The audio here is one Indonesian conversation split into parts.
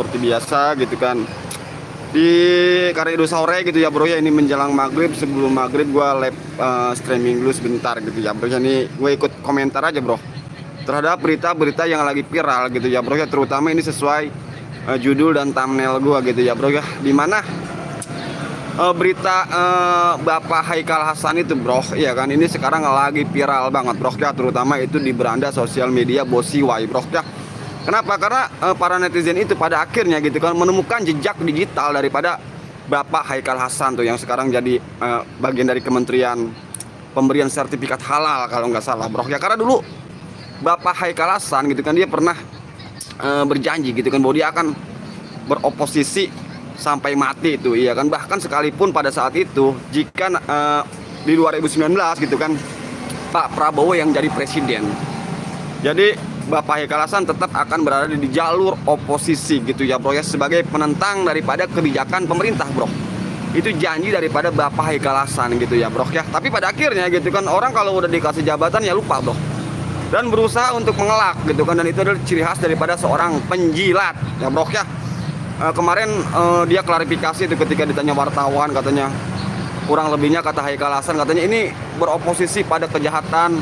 seperti biasa gitu kan. Di karena itu sore gitu ya bro ya, ini menjelang maghrib. Sebelum maghrib gue live streaming dulu sebentar gitu ya bro ya. Ini gue ikut komentar aja bro terhadap berita-berita yang lagi viral gitu ya bro ya, terutama ini sesuai judul dan thumbnail gue gitu ya bro ya, dimana berita Bapak Haikal Hasan itu bro ya kan, ini sekarang lagi viral banget bro ya, terutama itu di beranda sosial media Bosiwai bro ya. Kenapa? Karena para netizen itu pada akhirnya gitu kan menemukan jejak digital daripada Bapak Haikal Hasan tuh, yang sekarang jadi bagian dari Kementerian Pemberian Sertifikat Halal kalau nggak salah bro ya. Karena dulu Bapak Haikal Hasan gitu kan, dia pernah berjanji gitu kan bahwa dia akan beroposisi sampai mati itu, iya kan. Bahkan sekalipun pada saat itu jika di 2019 gitu kan Pak Prabowo yang jadi presiden, jadi Bapak Haikal Hasan tetap akan berada di jalur oposisi gitu ya bro ya, sebagai penentang daripada kebijakan pemerintah bro. Itu janji daripada Bapak Haikal Hasan gitu ya bro ya. Tapi pada akhirnya gitu kan, orang kalau udah dikasih jabatan ya lupa bro, dan berusaha untuk mengelak gitu kan. Dan itu adalah ciri khas daripada seorang penjilat ya bro ya. Kemarin dia klarifikasi itu ketika ditanya wartawan, katanya kurang lebihnya kata Haikal Hasan, katanya ini beroposisi pada kejahatan,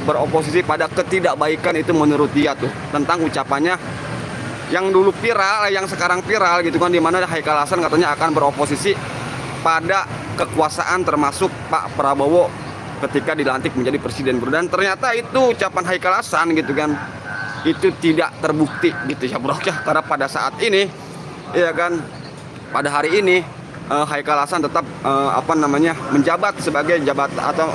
beroposisi pada ketidakbaikan, itu menurut dia tuh tentang ucapannya yang dulu viral, yang sekarang viral gitu kan, dimana Haikal Hasan katanya akan beroposisi pada kekuasaan termasuk Pak Prabowo ketika dilantik menjadi presiden bro. Dan ternyata itu ucapan Haikal Hasan gitu kan, itu tidak terbukti gitu ya bro ya. Karena pada saat ini ya kan, pada hari ini Haikal Hasan tetap menjabat sebagai jabat atau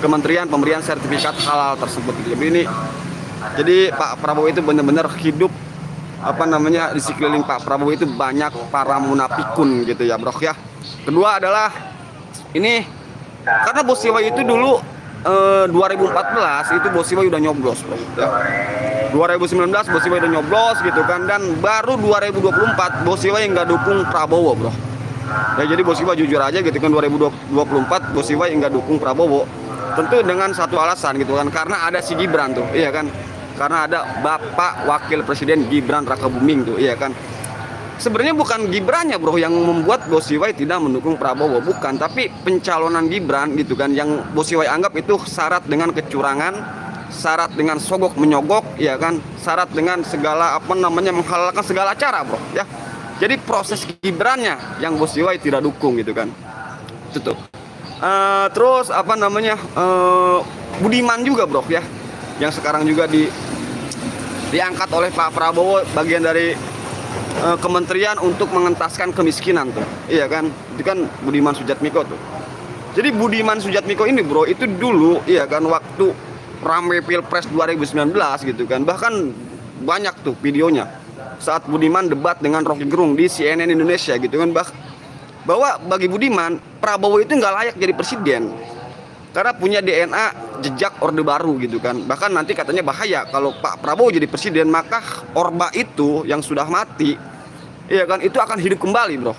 Kementerian Pemberian Sertifikat Halal tersebut gitu. Jadi Pak Prabowo itu benar-benar hidup di sekeliling Pak Prabowo itu banyak para munafikun gitu ya bro ya. Kedua adalah ini, karena Bosiwai itu dulu 2014 itu Bosiwai udah nyoblos bro ya. 2019 Bosiwai udah nyoblos gitu kan, dan baru 2024 Bosiwai nggak dukung Prabowo bro ya. Jadi Bosiwai jujur aja gitu kan, 2024 Bosiwai nggak dukung Prabowo, tentu dengan satu alasan gitu kan, karena ada si Gibran tuh, iya kan, karena ada Bapak Wakil Presiden Gibran Rakabuming tuh, iya kan. Sebenarnya bukan Gibrannya bro yang membuat Bosiwai tidak mendukung Prabowo, bukan, tapi pencalonan Gibran gitu kan, yang Bosiwai anggap itu syarat dengan kecurangan, syarat dengan sogok menyogok, ya kan, syarat dengan segala menghalalkan segala cara bro ya. Jadi proses Gibrannya yang Bosiwai tidak dukung gitu kan, itu tuh. Terus Budiman juga bro ya, yang sekarang juga diangkat oleh Pak Prabowo bagian dari kementerian untuk mengentaskan kemiskinan tuh, iya kan. Itu kan Budiman Sujatmiko tuh. Jadi Budiman Sujatmiko ini bro, itu dulu iya kan waktu rame Pilpres 2019 gitu kan, bahkan banyak tuh videonya saat Budiman debat dengan Rocky Gerung di CNN Indonesia gitu kan, bahwa bagi Budiman Prabowo itu nggak layak jadi presiden karena punya DNA jejak Orde Baru gitu kan. Bahkan nanti katanya bahaya kalau Pak Prabowo jadi presiden, maka Orba itu yang sudah mati ya kan, itu akan hidup kembali bro.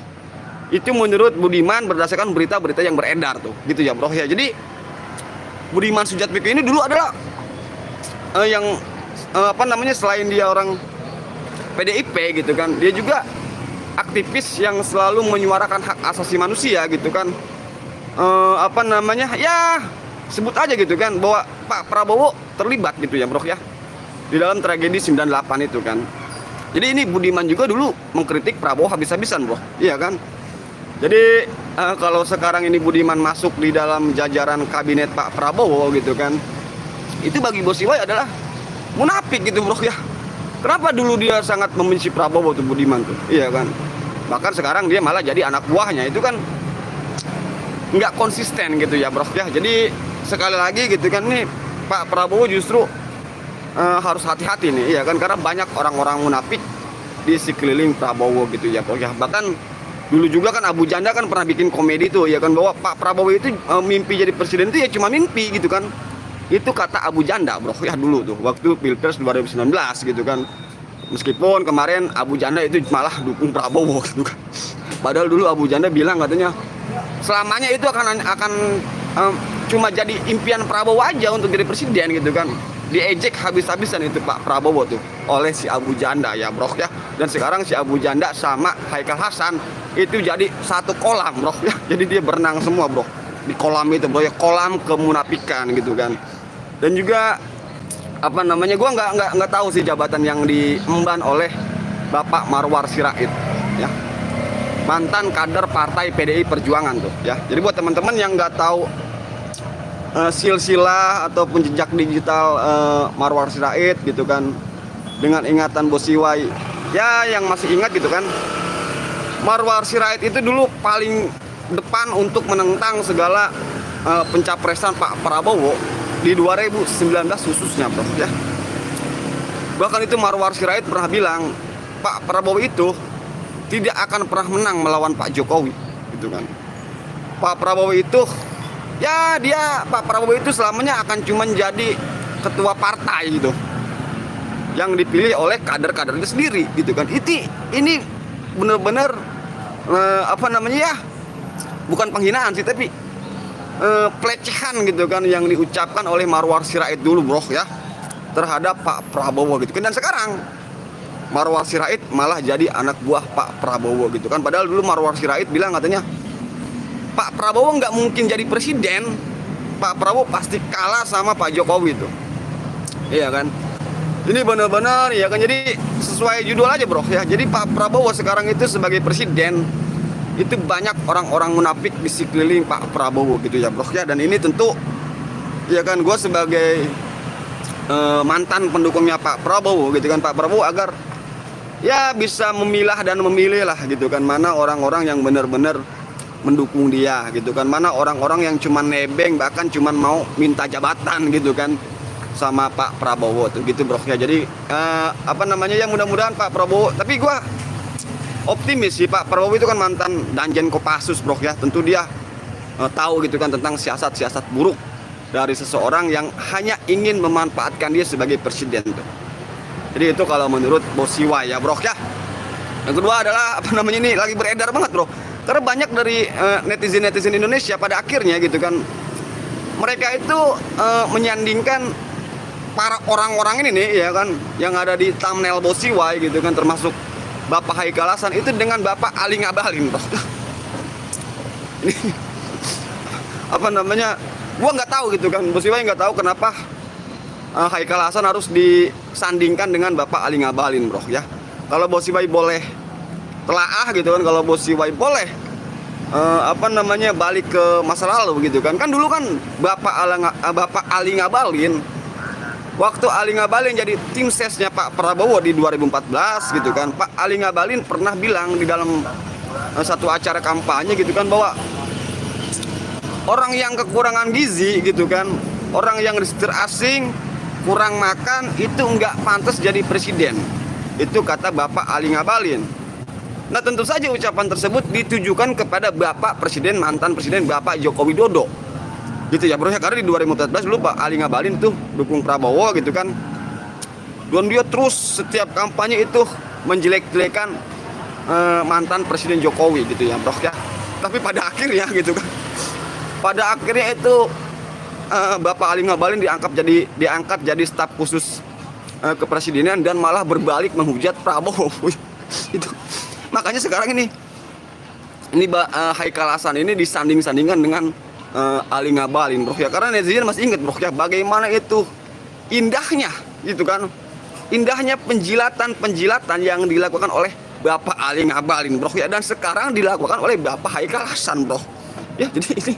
Itu menurut Budiman berdasarkan berita-berita yang beredar tuh gitu ya bro ya. Jadi Budiman Sujatmiko ini dulu adalah selain dia orang PDIP gitu kan, dia juga aktivis yang selalu menyuarakan hak asasi manusia gitu kan. Ya sebut aja gitu kan bahwa Pak Prabowo terlibat gitu ya bro ya di dalam tragedi 98 itu kan. Jadi ini Budiman juga dulu mengkritik Prabowo habis-habisan bro, iya kan. Jadi kalau sekarang ini Budiman masuk di dalam jajaran kabinet Pak Prabowo gitu kan, itu bagi Bosiwai adalah munafik gitu bro ya. Kenapa dulu dia sangat membenci Prabowo tuh Budiman tuh, iya kan. Bahkan sekarang dia malah jadi anak buahnya, itu kan nggak konsisten gitu ya bro ya. Jadi sekali lagi gitu kan, nih Pak Prabowo justru harus hati-hati nih, iya kan, karena banyak orang-orang munafik di sekeliling Prabowo gitu ya bro ya. Bahkan dulu juga kan Abu Janda kan pernah bikin komedi tuh ya kan, bahwa Pak Prabowo itu mimpi jadi presiden itu ya cuma mimpi gitu kan. Itu kata Abu Janda bro ya dulu tuh waktu Pilpres 2019 gitu kan. Meskipun kemarin Abu Janda itu malah dukung Prabowo gitu kan. Padahal dulu Abu Janda bilang katanya selamanya itu akan cuma jadi impian Prabowo aja untuk jadi presiden gitu kan. diejek habis-habisan itu Pak Prabowo tuh oleh si Abu Janda ya bro ya. Dan sekarang si Abu Janda sama Haikal Hasan itu jadi satu kolam bro ya. Jadi dia berenang semua bro di kolam itu bro ya, kolam kemunafikan gitu kan. Dan juga apa namanya, gua nggak tahu sih jabatan yang diemban oleh Bapak Marwar Sirait ya, mantan kader partai PDI Perjuangan tuh ya. Jadi buat teman-teman yang nggak tahu silsilah ataupun jejak digital Marwar Sirait gitu kan, dengan ingatan Bosiwai ya, yang masih ingat gitu kan, Marwar Sirait itu dulu paling depan untuk menentang segala pencapresan Pak Prabowo di 2019 khususnya bro ya. Bahkan itu Marwar Sirait pernah bilang Pak Prabowo itu tidak akan pernah menang melawan Pak Jokowi gitu kan. Pak Prabowo itu ya, Pak Prabowo itu selamanya akan cuma jadi ketua partai gitu, yang dipilih oleh kader-kadernya sendiri gitu kan. Ini bener-bener apa namanya ya, bukan penghinaan sih, tapi pelecehan gitu kan yang diucapkan oleh Marwar Sirait dulu bro ya terhadap Pak Prabowo gitu kan. Dan sekarang Marwar Sirait malah jadi anak buah Pak Prabowo gitu kan. Padahal dulu Marwar Sirait bilang katanya Pak Prabowo nggak mungkin jadi presiden, Pak Prabowo pasti kalah sama Pak Jokowi itu, iya kan. Ini benar-benar ya kan, jadi sesuai judul aja bro ya. Jadi Pak Prabowo sekarang itu sebagai presiden itu banyak orang-orang munafik di sekeliling Pak Prabowo gitu ya bro ya. Dan ini tentu ya kan, gue sebagai mantan pendukungnya Pak Prabowo gitu kan, Pak Prabowo agar ya bisa memilah dan memilih lah gitu kan, mana orang-orang yang benar-benar mendukung dia gitu kan, mana orang-orang yang cuman nebeng, bahkan cuman mau minta jabatan gitu kan sama Pak Prabowo tuh gitu bro ya. Jadi apa namanya ya, mudah-mudahan Pak Prabowo, tapi gua optimis sih, Pak Prabowo itu kan mantan Danjen Kopassus bro ya. Tentu dia tahu gitu kan tentang siasat-siasat buruk dari seseorang yang hanya ingin memanfaatkan dia sebagai presiden tuh. Jadi itu kalau menurut Bosiwai ya bro ya. Yang kedua adalah apa namanya, ini lagi beredar banget bro, karena banyak dari netizen Indonesia pada akhirnya gitu kan, mereka itu menyandingkan para orang-orang ini nih ya kan, yang ada di thumbnail Bosiwai gitu kan, termasuk Bapak Haikal Hasan itu dengan Bapak Ali Ngabalin bro. Ini apa namanya, gua nggak tahu gitu kan, Bosiwai nggak tahu kenapa Haikal Hasan harus disandingkan dengan Bapak Ali Ngabalin bro ya. Kalau Bosiwai boleh telaah gitu kan, kalau Bosiwai boleh apa namanya, balik ke masa lalu gitu kan. Kan dulu kan Bapak Ali Ngabalin, waktu Ali Ngabalin jadi tim sesnya Pak Prabowo di 2014 gitu kan, Pak Ali Ngabalin pernah bilang di dalam satu acara kampanye gitu kan, bahwa orang yang kekurangan gizi gitu kan, orang yang disetir asing, kurang makan, itu nggak pantas jadi presiden. Itu kata Bapak Ali Ngabalin. Nah tentu saja ucapan tersebut ditujukan kepada Bapak Presiden, mantan Presiden Bapak Joko Widodo gitu ya bro ya. Karena di 2014 dulu Pak Ali Ngabalin tuh dukung Prabowo gitu kan, dan dia terus setiap kampanye itu menjelek-jelekan mantan Presiden Jokowi gitu ya bro ya. Tapi pada akhirnya gitu kan, pada akhirnya itu Bapak Ali Ngabalin diangkat jadi staf khusus kepresidenan, dan malah berbalik menghujat Prabowo. Itu makanya sekarang ini Haikal Hasan ini disanding-sandingkan dengan Ali Ngabalin bro ya. Karena netizen masih ingat bro ya, bagaimana itu indahnya gitu kan, indahnya penjilatan yang dilakukan oleh Bapak Ali Ngabalin bro ya, dan sekarang dilakukan oleh Bapak Haikal Hasan bro ya. Jadi ini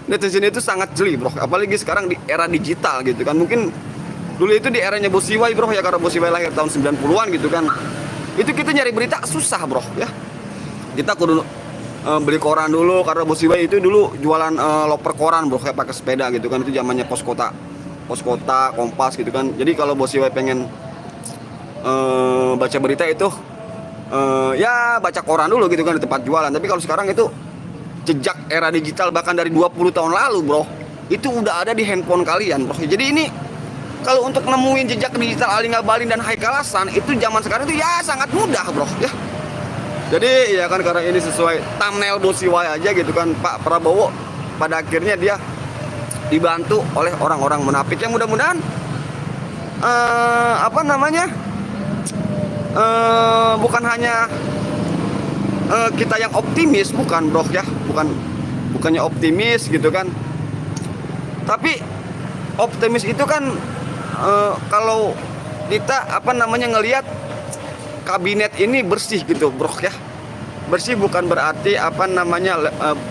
netizen itu sangat jeli bro, apalagi sekarang di era digital gitu kan. Mungkin dulu itu di eranya Bosiwai bro ya, karena Bosiwai lahir tahun 90-an gitu kan, itu kita nyari berita susah bro ya. Kita kudu beli koran dulu, karena Bosiwai itu dulu jualan loper koran bro, kayak pakai sepeda gitu kan. Itu zamannya pos kota, Kompas gitu kan. Jadi kalau Bosiwai pengen baca berita itu ya baca koran dulu gitu kan di tempat jualan. Tapi kalau sekarang itu jejak era digital, bahkan dari 20 tahun lalu bro, itu udah ada di handphone kalian bro. Jadi ini kalau untuk nemuin jejak digital Ali Ngabalin dan Haikal Hasan itu zaman sekarang itu ya sangat mudah bro ya. Jadi ya kan, karena ini sesuai thumbnail Bosiwai aja gitu kan, Pak Prabowo pada akhirnya dia dibantu oleh orang-orang munafik yang mudah-mudahan apa namanya bukan hanya kita yang optimis, bukan bro ya, bukannya optimis gitu kan, tapi optimis itu kan kalau kita apa namanya ngelihat kabinet ini bersih gitu bro ya. Bersih bukan berarti apa namanya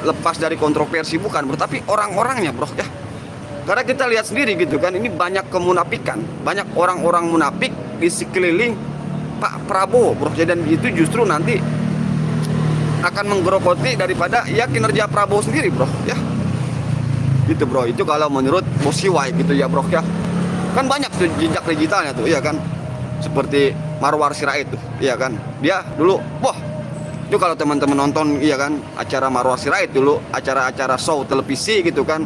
lepas dari kontroversi, bukan bro, tapi orang-orangnya bro ya. Karena kita lihat sendiri gitu kan, ini banyak kemunafikan, banyak orang-orang munafik di sekeliling Pak Prabowo bro ya, dan itu justru nanti akan menggerogoti daripada ya kinerja Prabowo sendiri bro ya. Gitu bro, itu kalau menurut Bosiwai gitu ya bro ya. Kan banyak tuh jejak digitalnya tuh ya kan, seperti Marwar Sirait tuh ya kan, dia dulu wah itu kalau teman-teman nonton iya kan acara Marwar Sirait dulu, acara-acara show televisi gitu kan,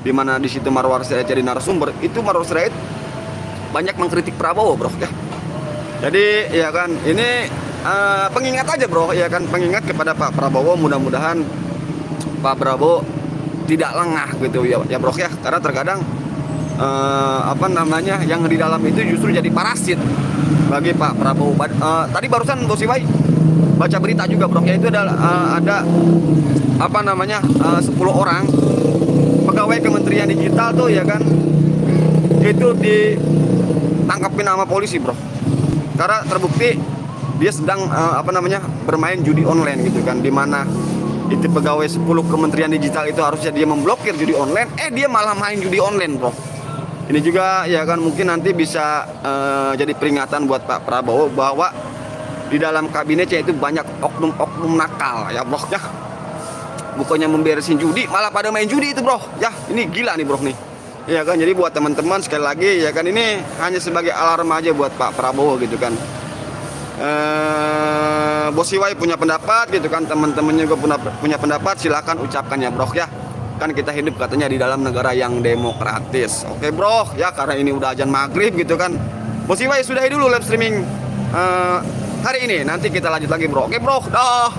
dimana di situ Marwar Sirait jadi narasumber, itu Marwar Sirait banyak mengkritik Prabowo bro ya. Jadi ya kan ini pengingat aja bro ya kan, pengingat kepada Pak Prabowo, mudah-mudahan Pak Prabowo tidak lengah gitu ya bro ya, karena terkadang apa namanya yang di dalam itu justru jadi parasit bagi Pak Prabowo. Tadi barusan Bosiwai baca berita juga bro ya, itu ada apa namanya 10 orang pegawai Kementerian Digital tuh ya kan, itu ditangkapin sama polisi bro, karena terbukti dia sedang apa namanya bermain judi online gitu kan, dimana itu pegawai 10 Kementerian Digital itu harusnya dia memblokir judi online, dia malah main judi online bro. Ini juga ya kan mungkin nanti bisa jadi peringatan buat Pak Prabowo bahwa di dalam kabinetnya itu banyak oknum-oknum nakal ya bro ya. Bukannya memberesin judi, malah pada main judi itu bro ya. Ini gila nih bro nih ya kan. Jadi buat teman-teman sekali lagi ya kan, ini hanya sebagai alarm aja buat Pak Prabowo gitu kan. Bosiwai punya pendapat gitu kan, teman-temannya juga punya pendapat, silakan ucapkan ya bro ya. Kan kita hidup katanya di dalam negara yang demokratis. Oke bro ya, karena ini udah azan maghrib gitu kan, Bosiwai sudahi dulu live streaming hari ini, nanti kita lanjut lagi bro. Oke bro, dah.